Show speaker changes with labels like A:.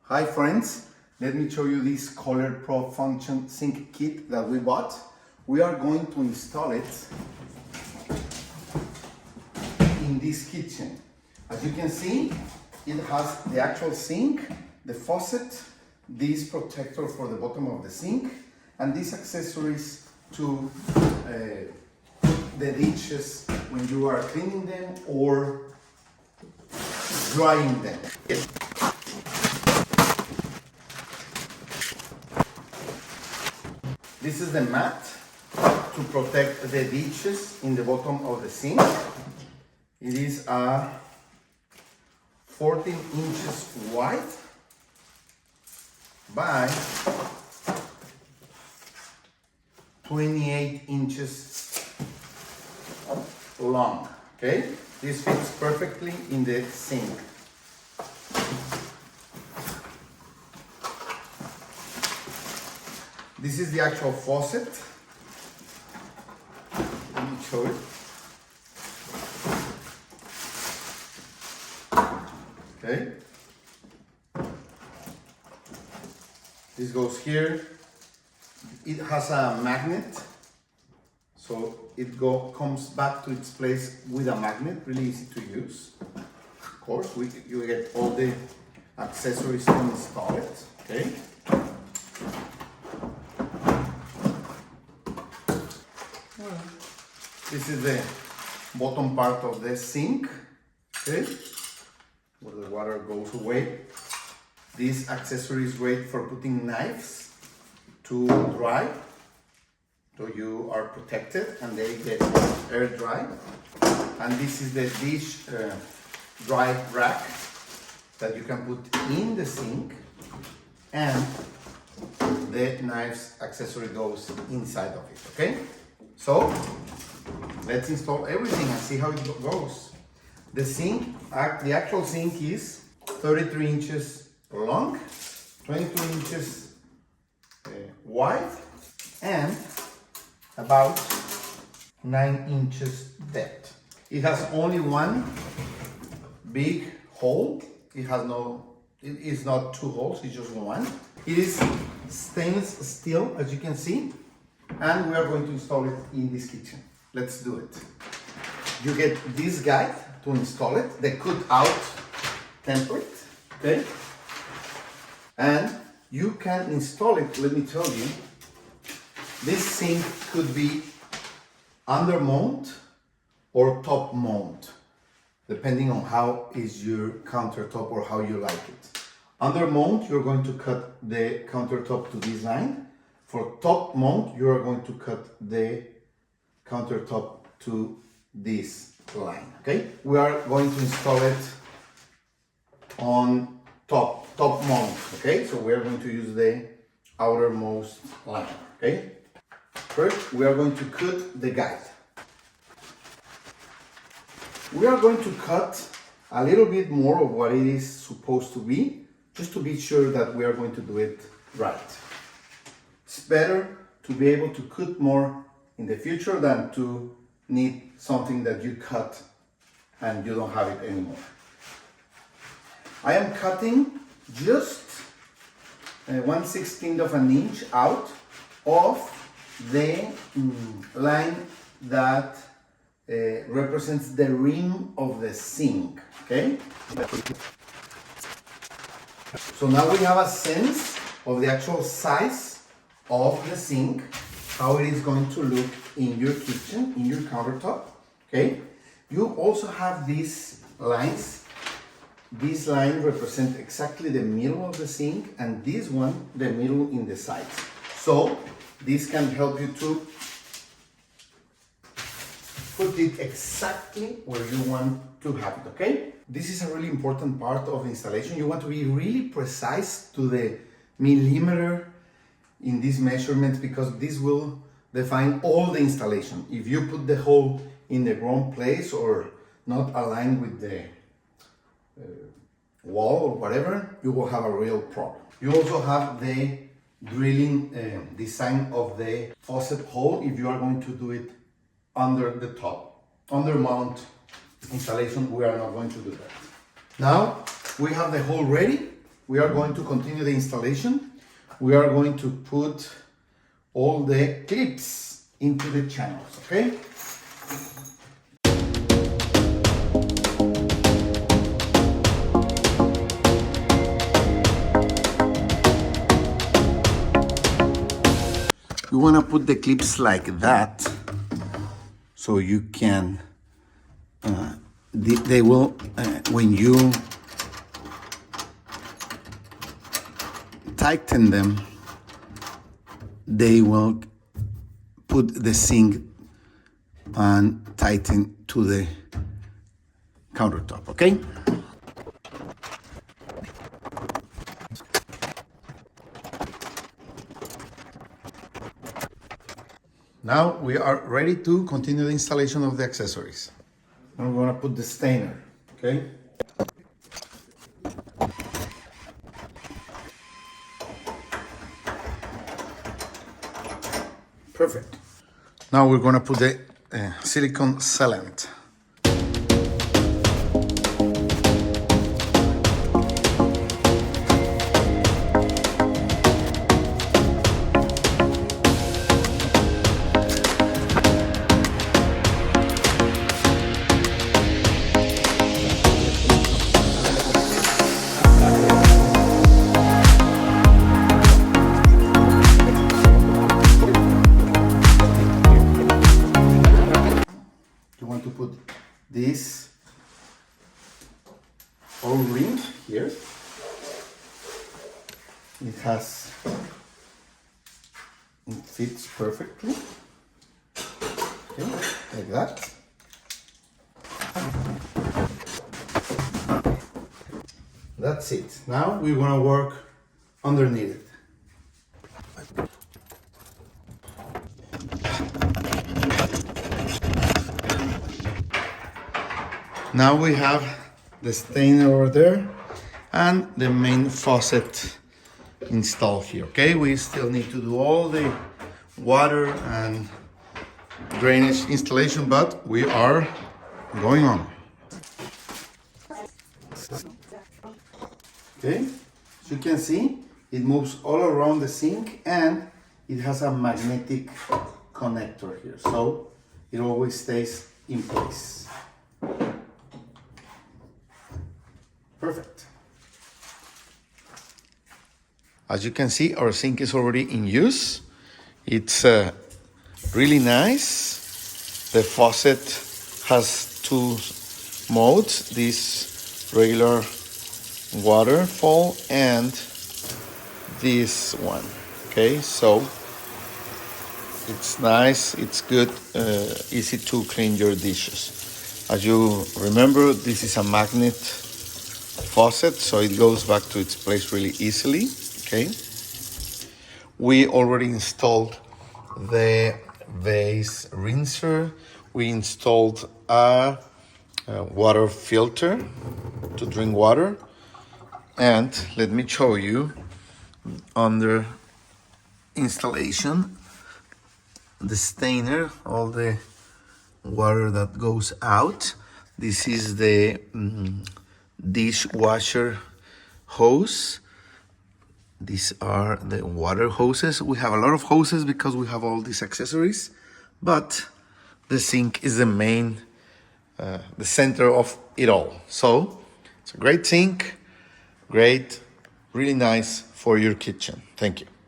A: Hi friends, let me show you this Kohler Pro Function Sink Kit that we bought. We are going to install it in this kitchen. As you can see, it has the actual sink, the faucet, this protector for the bottom of the sink, and these accessories to the dishes when you are cleaning them or drying them. This is the mat to protect the dishes in the bottom of the sink. It is 14 inches wide by 28 inches long. Okay, this fits perfectly in the sink. This is the actual faucet. Let me show it. Okay. This goes here. It has a magnet, so it comes back to its place with a magnet. Really easy to use. Of course, you get all the accessories to install it. Okay. This is the bottom part of the sink, okay, where the water goes away. This accessory is great for putting knives to dry, so you are protected and they get air dry. And this is the dish dry rack that you can put in the sink, and the knives accessory goes inside of it, okay? So let's install everything and see how it goes. The sink, the actual sink is 33 inches long, 22 inches wide, and about 9 inches depth. It has only one big hole. It is not two holes, it's just one. It is stainless steel, as you can see, and we are going to install it in this kitchen. Let's do it. You get this guide to install it, the cut out template, okay? And you can install it, let me tell you. This sink could be under mount or top mount, depending on how is your countertop or how you like it. Under mount, you're going to cut the countertop to this line. For top mount, you are going to cut the countertop to this line, okay? We are going to install it on top mount, okay? So we are going to use the outermost line, okay? First, we are going to cut the guide. We are going to cut a little bit more of what it is supposed to be, just to be sure that we are going to do it right. It's better to be able to cut more in the future than to need something that you cut and you don't have it anymore. I am cutting just 1/16 of an inch out of the line that represents the rim of the sink, okay? So now we have a sense of the actual size of the sink, how it is going to look in your kitchen, in your countertop, okay? You also have these lines. This line represents exactly the middle of the sink, and this one, the middle in the sides. So this can help you to put it exactly where you want to have it, okay? This is a really important part of installation. You want to be really precise to the millimeter in these measurements, because this will define all the installation. If you put the hole in the wrong place or not aligned with the wall or whatever, you will have a real problem. You also have the drilling design of the faucet hole if you are going to do it under the top. Under mount installation, we are not going to do that. Now we have the hole ready. we are going to continue the installation. We are going to put all the clips into the channels, okay? You want to put the clips like that so you can, they will, when you tighten them, they will put the sink and tighten to the countertop, okay? Now we are ready to continue the installation of the accessories. I'm going to put the stainer, okay? Perfect. Now we're going to put the silicone sealant. To put this O-ring here. It fits perfectly. Okay, like that. That's it. Now we want to work underneath it. Now we have the stainer over there and the main faucet installed here, okay? We still need to do all the water and drainage installation, but we are going on. Okay, as you can see, it moves all around the sink and it has a magnetic connector here, so it always stays in place. Perfect. As you can see, our sink is already in use. It's really nice. The faucet has two modes, this regular waterfall and this one. Okay, so it's nice, it's good, easy to clean your dishes. As you remember, this is a magnet faucet, so it goes back to its place really easily, okay? We already installed the vase rinser. We installed a water filter to drink water. And let me show you under installation, the stainer, all the water that goes out. This is the dishwasher hose. These are the water hoses. We have a lot of hoses because we have all these accessories, but the sink is the main, the center of it all. So it's a great sink, great, really nice for your kitchen. Thank you.